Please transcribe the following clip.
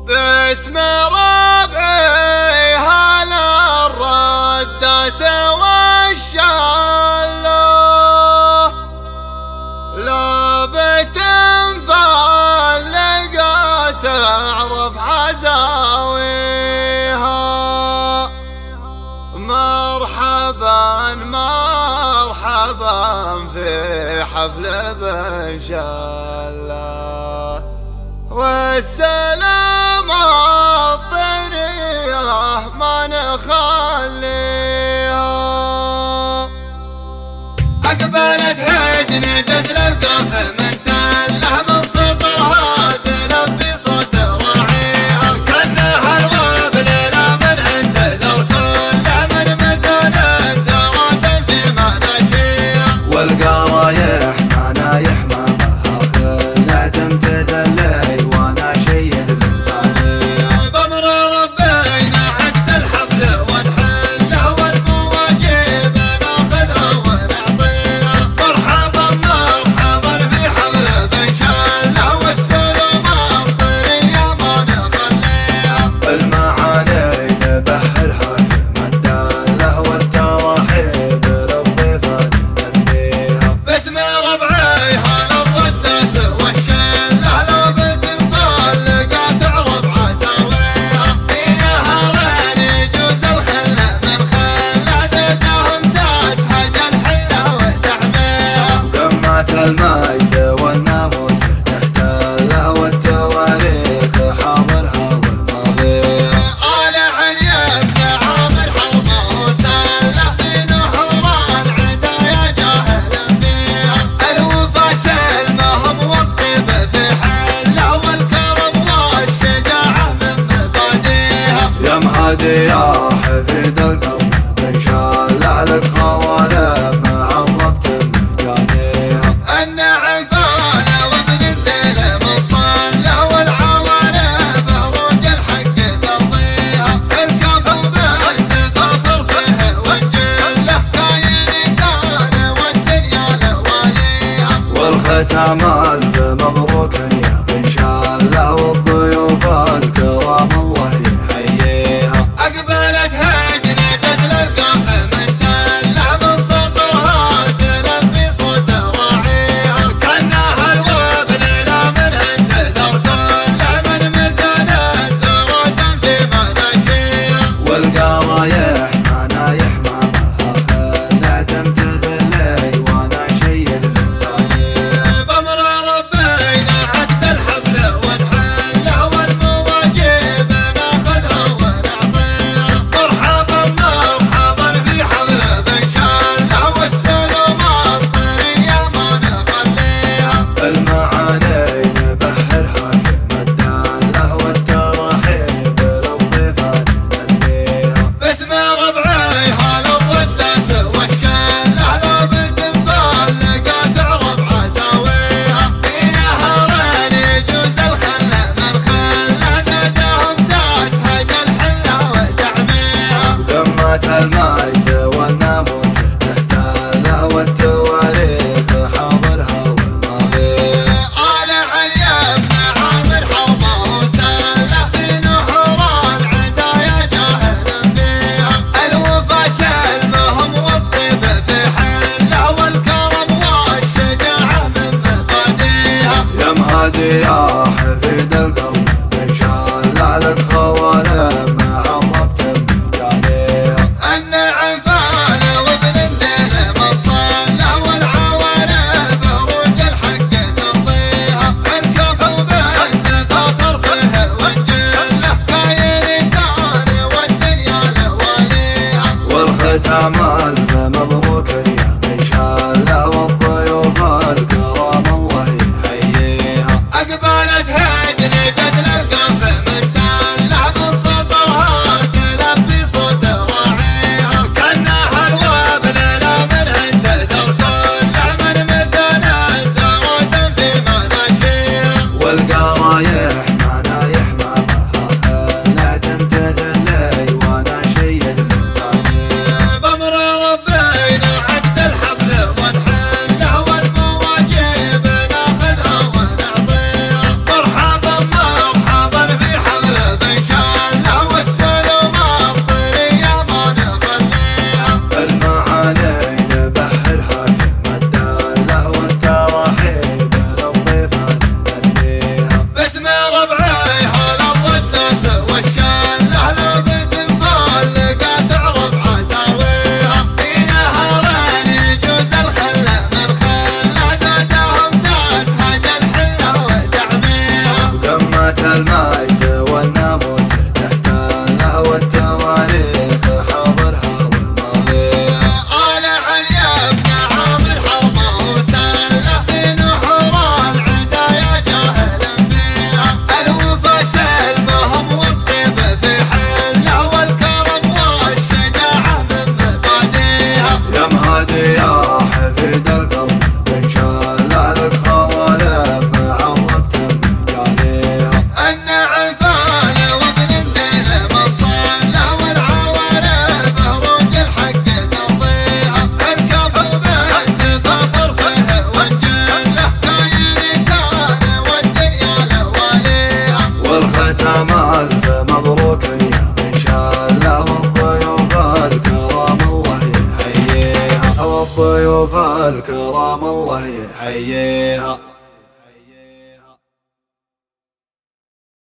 باسم ربعي هلا الردة والشالة لابت فاللقى تعرف حزاويها. مرحبا مرحبا في حفل بن شالة والسلام الطريقة ما نخليها. أقبلت هجن جزل القف من تله من سطرها تلبي صوت راعيها. كأنها الوابل لا من عند ذر كل من مزن ترات في مناشيها. والقرايح نايح ما بها خلع تمتثلي وانا شي بالباقي. بأمر ربينا عقد الحفل ونحله والمواجب ناخذها ونعطيها. مرحبا مرحبا في حفل بن شالة والسلام الطرية ما نخليها. المعاني نبحرها كما الدالة والتراحيب للضيفان نثنيها. باسم ربعي هلا الردة والشلة لابد مطلقة تعرف عزاويها. في نهرين يجوز الخلة من خلة ذاتهم تسحج الحلة وتحميها. وقمات المجد والناموس تحتله والتواريخ حاضرها والماضيها. آل علي بن عامر حربه وسله في نحوران عدايا جاهل فيها. الوفا سلمهم والطيب في حله والكرم والشجاعة من مباديها. يا مهادي يا حفيد القلب بن شالة لك خوالم عربت مجانيها. النعم فانا وابن الذيل مصله والعوارف روج الحق ترضيها. الكف وبنت فاخر فيه والجله كاين كان والدنيا لواليها. والختام ألف مبروك يا بن شالة والضيوف الكرام الله يحييها. أقبلت هجن جزل القف من تله من سطرها تلبي صوت راعيها. كأنها الوابل لا من عند ذر كل من مزن ترات في مناشيها. والقرايح نايح ما بها خلع تمتثلي وانا شي بالباقي. بأمر ربينا عقد الحفل ونحله والمواجب ناخذها ونعطيها. مرحبا مرحبا في حفل بن شالة والسلام الطرية ما نخليها. المعاني نبحرها كما الدالة والتراحيب للضيفان نثنيها. باسم ربعي هلا الردة والشلة لابد مطلقة تعرف عزاويها. في نهرين يجوز الخلة من خلة ذاتهم تسحج الحلة وتحميها. وقمات المجد والناموس تحتله والتواريخ حاضرها والماضيها. آل علي بن عامر حربه وسله في نحوران عدايا جاهل فيها. الوفا سلمهم والطيب في حله والكرم والشجاعة من مباديها. يا مهادي يا حفيد القلب بن شالة لك خوالم عربت مجانيها. النعم فانا وابن الذيل مصله والعوارف روج الحق ترضيها. الكف وبنت فاخر فيه والجله كاين كان والدنيا لواليها. والختام ألف مبروك يا بن شالة والضيوف الكرام الله يحييها. أقبل جمال فمبروك يا بن شاله والضيوف الكرام الله يحييها والضيوف الكرام الله يحييها